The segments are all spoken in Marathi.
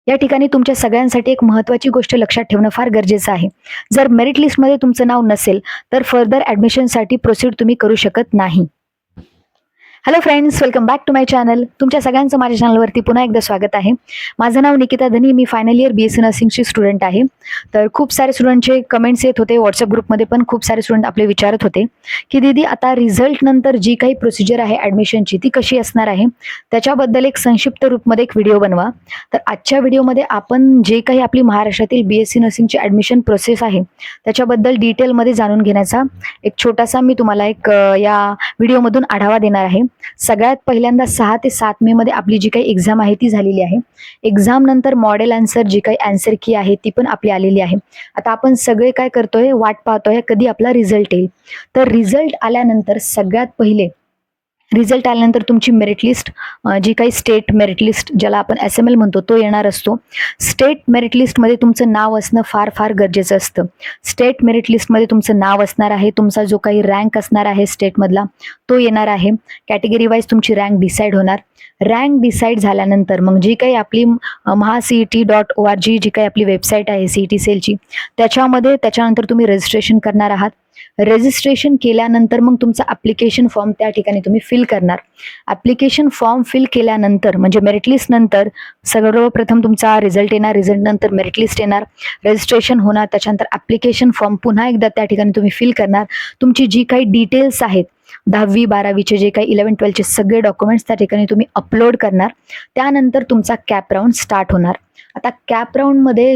या ठिकाणी तुमच्या सगळ्यांसाठी एक महत्त्वाची गोष्ट लक्षात ठेवणं फार गरजेचं आहे. जर मेरिट लिस्टमध्ये तुमचं नाव नसेल, तर फर्दर ॲडमिशनसाठी प्रोसीड तुम्ही करू शकत नाही. Hello friends, welcome back to my channel. तुमच्या सगळ्यांचं माझ्या चॅनलवरती पुन्हा एकदा स्वागत आहे. माझं नाव निकिता धनी, मी फायनल इयर BSc नर्सिंगची स्टुडंट आहे. तर खूप सारे स्टुडंटचे कमेंट्स येत होते, व्हॉट्सअप ग्रुपमध्ये पण खूप सारे स्टुडंट आपले विचारत होते की दीदी आता रिझल्ट नंतर जी काही प्रोसिजर आहे ॲडमिशनची ती कशी असणार आहे, त्याच्याबद्दल एक संक्षिप्त रूपमध्ये एक व्हिडिओ बनवा. तर आजच्या व्हिडिओमध्ये आपण जे काही आपली महाराष्ट्रातील BSc नर्सिंगची ॲडमिशन प्रोसेस आहे त्याच्याबद्दल डिटेलमध्ये जाणून घेण्याचा एक छोटासा मी तुम्हाला एक या व्हिडिओमधून आढावा देणार आहे. सगळ्यात पहिल्यांदा 6 ते 7 मे मध्ये आपली जी काही एक्झाम आहे ती झालेली आहे. एक्झाम नंतर मॉडेल आन्सर जी काही आन्सर की आहे ती पण आपली आलेली आहे. आता आपण सगळे काय करतोय, वाट पाहतोय कधी आपला रिझल्ट येईल. तर रिझल्ट आल्यानंतर सगळ्यात पहिले रिझल्ट आल्यानंतर तुमची मेरिट लिस्ट, जी काही स्टेट मेरिट लिस्ट ज्याला आपण SML म्हणतो तो येणार असतो. स्टेट मेरिट लिस्टमध्ये तुमचं नाव असणं फार फार गरजेचं असतं. स्टेट मेरिट लिस्टमध्ये तुमचं नाव असणार आहे, तुमचा जो काही रँक असणार आहे स्टेटमधला तो येणार आहे. कॅटेगरी वाईज तुमची रँक डिसाईड होणार. रँक डिसाईड झाल्यानंतर मग जी काही आपली mahaCET.org जी काही आपली वेबसाईट आहे CET सेलची, त्याच्यानंतर तुम्ही रजिस्ट्रेशन करणार आहात. रजिस्ट्रेशन केल्यानंतर मग तुमचा ॲप्लिकेशन फॉर्म त्या ठिकाणी तुम्ही फिल करणार. ॲप्लिकेशन फॉर्म फिल केल्यानंतर म्हणजे मेरिट लिस्ट नंतर सर्वप्रथम तुमचा रिझल्ट येणार, रिझल्ट नंतर मेरिट लिस्ट येणार, रजिस्ट्रेशन होणार, त्याच्यानंतर ॲप्लिकेशन फॉर्म पुन्हा एकदा त्या ठिकाणी तुम्ही फिल करणार. तुमची जी काही डिटेल्स आहेत 10वी 12वीचे जे काही 11-12चे सगळे डॉक्युमेंट्स त्या ठिकाणी तुम्ही अपलोड करणार. त्यानंतर तुमचा कॅप राऊंड स्टार्ट होणार. आता कॅप राऊंडमध्ये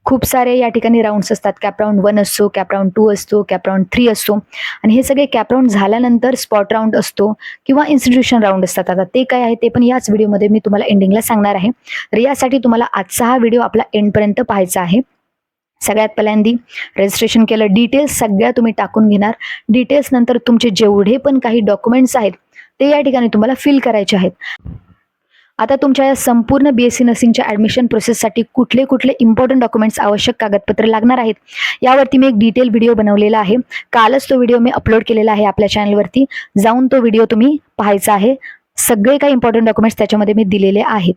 खूप सारे या ठिकाणी राऊंड्स असतात. कॅप राऊंड 1 असतो, कॅप राऊंड 2 असतो, कॅप राऊंड 3 असतो आणि हे सगळे कॅप राऊंड झाल्यानंतर स्पॉट राऊंड असतो किंवा इन्स्टिट्यूशन राऊंड असतात. आता ते काय आहे ते पण याच व्हिडिओमध्ये मी तुम्हाला एंडिंगला सांगणार आहे. तर यासाठी तुम्हाला आजचा हा व्हिडिओ आपला एंडपर्यंत पाहायचा आहे. सगळ्यात पहिल्यांदा रजिस्ट्रेशन केलं, डिटेल्स सगळ्या तुम्ही टाकून घेणार. डिटेल्स नंतर तुमचे जेवढे पण काही डॉक्युमेंट्स आहेत ते या ठिकाणी तुम्हाला फिल करायचे आहेत. आता तुमच्या या संपूर्ण BSc नर्सिंगच्या ॲडमिशन प्रोसेससाठी कुठले कुठले इम्पॉर्टंट डॉक्युमेंट्स, आवश्यक कागदपत्र लागणार आहेत यावरती मी एक डिटेल व्हिडिओ बनवलेला आहे. कालच तो व्हिडिओ मी अपलोड केलेला आहे आपल्या चॅनलवरती. जाऊन तो व्हिडिओ तुम्ही पाहायचा आहे. सगळे काही इम्पॉर्टंट डॉक्युमेंट्स त्याच्यामध्ये मी दिलेले आहेत.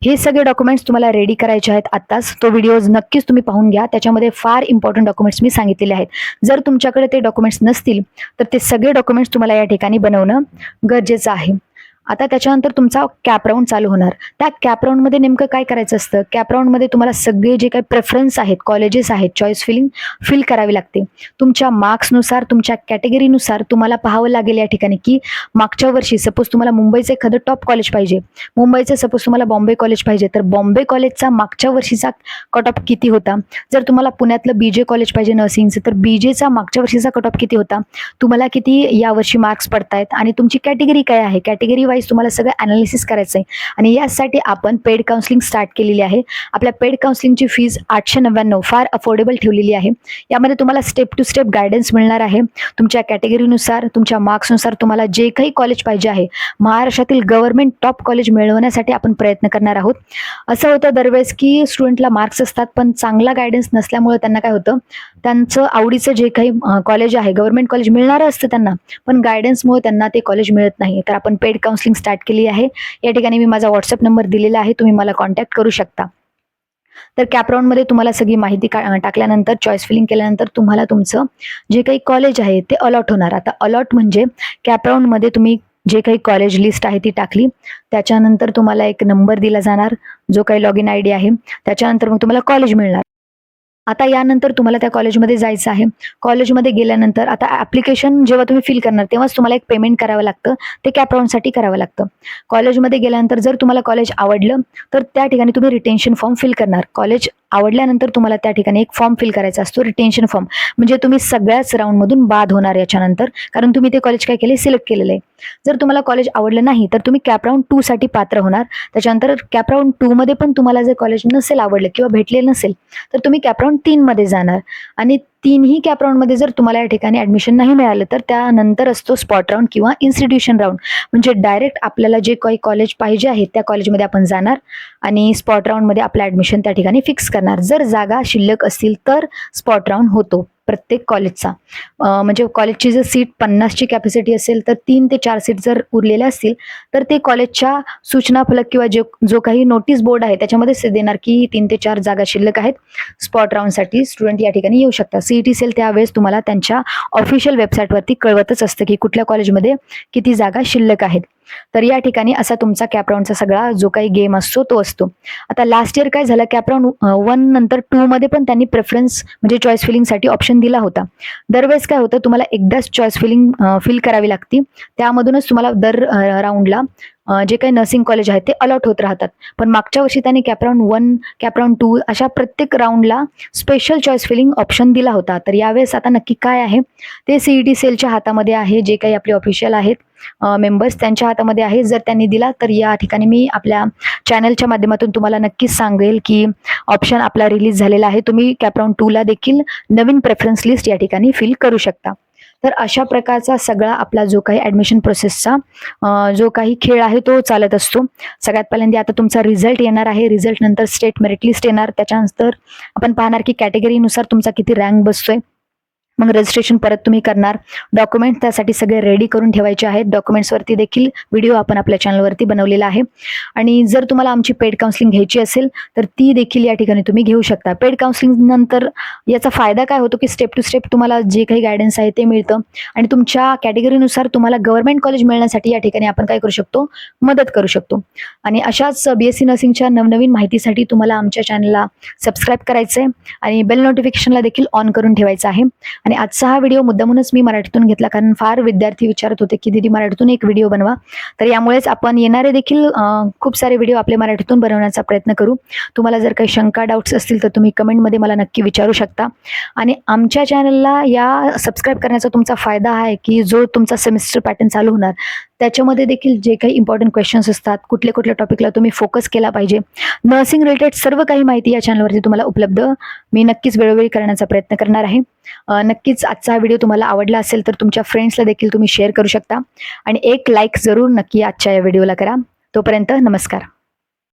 हे सगळे डॉक्युमेंट्स तुम्हाला रेडी करायचे आहेत आत्ताच. तो व्हिडिओ नक्कीच तुम्ही पाहून घ्या. त्याच्यामध्ये फार इम्पॉर्टंट डॉक्युमेंट्स मी सांगितलेले आहेत. जर तुमच्याकडे ते डॉक्युमेंट्स नसतील तर ते सगळे डॉक्युमेंट्स तुम्हाला या ठिकाणी बनवणं गरजेचं आहे. आता त्याच्यानंतर तुमचा कॅप राऊंड चालू होणार. त्या कॅप राऊंडमध्ये नेमकं काय करायचं असतं, कॅप राऊंडमध्ये तुम्हाला सगळे जे काही प्रेफरन्स आहेत, कॉलेजेस आहेत, चॉईस फिल करावी लागते. तुमच्या मार्क्सनुसार, तुमच्या कॅटेगरीनुसार तुम्हाला पाहावं लागेल या ठिकाणी की मागच्या वर्षी सपोज तुम्हाला मुंबईचं एखादं टॉप कॉलेज पाहिजे, मुंबईचं सपोज तुम्हाला बॉम्बे कॉलेज पाहिजे, तर बॉम्बे कॉलेजचा मागच्या वर्षीचा कट ऑफ किती होता. जर तुम्हाला पुण्यातलं BJ कॉलेज पाहिजे नर्सिंगचं, तर BJचा मागच्या वर्षीचा कट ऑफ किती होता, तुम्हाला किती यावर्षी मार्क्स पडतायत आणि तुमची कॅटेगरी काय आहे, कॅटेगरी वाईज तुम्हाला सगळं ॲनालिसिस करायचं आहे. आणि यासाठी आपण पेड काउन्सिलिंग स्टार्ट केलेली आहे. आपल्या पेड काउन्सिलिंगची फीज 899 फार अफोर्डेबल ठेवलेली आहे. यामध्ये तुम्हाला स्टेप टू स्टेप गायडन्स मिळणार आहे. तुमच्या कॅटेगरीनुसार, तुमच्या मार्क्सनुसार तुम्हाला जे काही कॉलेज पाहिजे आहे, महाराष्ट्रातील गव्हर्नमेंट टॉप कॉलेज मिळवण्यासाठी आपण प्रयत्न करणार आहोत. असं होतं दरवेळेस की स्टुडंटला मार्क्स असतात पण चांगला गायडन्स नसल्यामुळे त्यांना काय होतं, त्यांचं आवडीचं जे काही कॉलेज आहे, गव्हर्नमेंट कॉलेज मिळणारं असतं त्यांना, पण गायडन्समुळे त्यांना ते कॉलेज मिळत नाही. तर आपण पेड काउन्सिलिंग स्टार्ट केली आहे. या ठिकाणी मी माझा व्हॉट्सअप नंबर दिलेला आहे, तुम्ही मला कॉन्टॅक्ट करू शकता. तर कॅप राऊंडमध्ये तुम्हाला सगळी माहिती टाकल्यानंतर, चॉईस फिलिंग केल्यानंतर तुम्हाला तुमचं जे काही कॉलेज आहे ते अलॉट होणार. आता अलॉट म्हणजे कॅप राऊंडमध्ये तुम्ही जे काही कॉलेज लिस्ट आहे ती टाकली, त्याच्यानंतर तुम्हाला एक नंबर दिला जाणार जो काही लॉग इन ID आहे, त्याच्यानंतर मग तुम्हाला कॉलेज मिळणार. आता यानंतर तुम्हाला त्या कॉलेजमध्ये जायचं आहे. कॉलेजमध्ये गेल्यानंतर आता ॲप्लिकेशन जेव्हा तुम्ही फिल करणार तेव्हाच तुम्हाला एक पेमेंट करावं लागतं, ते कॅप राऊंडसाठी करावं लागतं. कॉलेजमध्ये गेल्यानंतर जर तुम्हाला कॉलेज आवडलं तर त्या ठिकाणी तुम्ही रिटेन्शन फॉर्म फिल करणार. कॉलेज आवडल्यानंतर तुम्हाला त्या ठिकाणी एक फॉर्म फिल करायचा असतो, रिटेन्शन फॉर्म. म्हणजे तुम्ही सगळ्याच राऊंडमधून बाद होणार याच्यानंतर, कारण तुम्ही ते कॉलेज काय केले, सिलेक्ट केलेलं आहे. जर तुम्हाला कॉलेज आवडलं नाही तर तुम्ही कॅप राऊंड 2 साठी पात्र होणार. त्याच्यानंतर कॅप राऊंड 2 मध्ये पण तुम्हाला जर कॉलेज नसेल आवडलं किंवा भेटलेलं नसेल तर तुम्ही कॅप राऊंड 3 मध्ये जाणार. आणि 3ही कॅप राऊंडमध्ये जर तुम्हाला या ठिकाणी ॲडमिशन नाही मिळालं तर त्यानंतर असतो स्पॉट राऊंड किंवा इन्स्टिट्यूशन राऊंड. म्हणजे डायरेक्ट आपल्याला जे काही कॉलेज पाहिजे आहे त्या कॉलेजमध्ये आपण जाणार आणि स्पॉट राऊंडमध्ये आपलं ॲडमिशन त्या ठिकाणी फिक्स करणार. जर जागा शिल्लक असतील तर स्पॉट राऊंड होतो. प्रत्येक कॉलेजचा. म्हणजे कॉलेजची जर सीट 50ची कॅपॅसिटी असेल तर 3 ते 4 सीट जर उरलेल्या असतील तर ते कॉलेजच्या सूचना फलक किंवा जो काही नोटीस बोर्ड आहे त्याच्यामध्ये देणार की 3 ते 4 जागा शिल्लक आहेत. स्पॉट राउंडसाठी स्टुडंट या ठिकाणी येऊ शकतात. सीईटी सेल त्यावेळेस तुम्हाला त्यांच्या ऑफिशियल वेबसाईटवरती कळवतच असतं की कुठल्या कॉलेजमध्ये किती जागा शिल्लक आहेत. तर या ठिकाणी असा तुमचा कॅप राउंडचा सगळा जो काही गेम असतो तो असतो. आता लास्ट इयर काय झालं, कॅप राउंड 1 नंतर 2 मध्ये पण त्यांनी प्रेफरन्स म्हणजे चॉईस फिलिंगसाठी ऑप्शन दिला होता. दरवेळेस काय होतं, तुम्हाला एकदाच चॉईस फिल करावी लागते. त्यामधूनच तुम्हाला दर राऊंडला जे काही नर्सिंग कॉलेज आहेत ते अलॉट होत राहतात. पण मागच्या वर्षी त्यांनी कॅप राउंड 1, कॅप राउंड 2 अशा प्रत्येक राऊंडला स्पेशल चॉईस फिलिंग ऑप्शन दिला होता. तर यावेळेस आता नक्की काय आहे ते सीईटी सेलच्या हातामध्ये आहे. जे काही आपले ऑफिशियल आहेत मेंबर्स त्यांच्या हातामध्ये आहे. जर त्यांनी दिला तर या ठिकाणी मी आपल्या चॅनलच्या माध्यमातून तुम्हाला नक्कीच सांगेल की ऑप्शन आपला रिलीज झालेला आहे. तुम्ही कॅप राउंड 2 ला देखील नवीन प्रेफरन्स लिस्ट या ठिकाणी फिल करू शकता. तर अशा प्रकारचा सगळा आपला जो काही ॲडमिशन प्रोसेसचा जो काही खेळ आहे तो चालत असतो. सगळ्यात पहिल्यांदा आता तुमचा रिझल्ट येणार आहे. रिझल्ट नंतर स्टेट मेरिट लिस्ट येणार. त्याच्यानंतर आपण पाहणार की कॅटेगरीनुसार तुमचा किती रँक बसतोय. मग रजिस्ट्रेशन परत तुम्ही करणार. डॉक्युमेंट त्यासाठी सगळे रेडी करून ठेवायचे आहेत. डॉक्युमेंट्सवरती देखील व्हिडिओ आपण आपल्या चॅनलवरती बनवलेला आहे. आणि जर तुम्हाला आमची पेड काउन्सिलिंग घ्यायची असेल तर ती देखील या ठिकाणी तुम्ही घेऊ शकता. पेड काउन्सिलिंग नंतर याचा फायदा काय होतो की स्टेप टू स्टेप तुम्हाला जे काही गायडन्स आहे ते मिळतं आणि तुमच्या कॅटेगरीनुसार तुम्हाला गव्हर्नमेंट कॉलेज मिळण्यासाठी या ठिकाणी आपण काय करू शकतो, मदत करू शकतो. आणि अशाच BSc नर्सिंगच्या नवनवीन माहितीसाठी तुम्हाला आमच्या चॅनलला सबस्क्राईब करायचं आहे आणि बेल नोटिफिकेशनला देखील ऑन करून ठेवायचं आहे. आणि आजचा हा व्हिडिओ मुद्दामूनच मी मराठीतून घेतला कारण फार विद्यार्थी विचारत होते की दीदी मराठीतून एक व्हिडिओ बनवा. तर यामुळेच आपण येणारे देखील खूप सारे व्हिडिओ आपले मराठीतून बनवण्याचा प्रयत्न करू. तुम्हाला जर काही शंका डाऊट्स असतील तर तुम्ही कमेंटमध्ये मला नक्की विचारू शकता. आणि आमच्या चॅनलला या सबस्क्राईब करण्याचा तुमचा फायदा आहे की जो तुमचा सेमिस्टर पॅटर्न चालू होणार त्याच्यामध्ये देखील जे काही इम्पॉर्टंट क्वेश्चन्स असतात, कुठल्या कुठल्या टॉपिकला तुम्ही फोकस केला पाहिजे, नर्सिंग रिलेटेड सर्व काही माहिती या चॅनलवरती तुम्हाला उपलब्ध मी नक्कीच वेळोवेळी करण्याचा प्रयत्न करणार आहे. नक्कीच आजचा हा व्हिडिओ तुम्हाला आवडला असेल तर तुमच्या फ्रेंड्सला देखील तुम्ही शेअर करू शकता आणि एक लाईक जरूर नक्की आजच्या या व्हिडिओला करा. तोपर्यंत नमस्कार.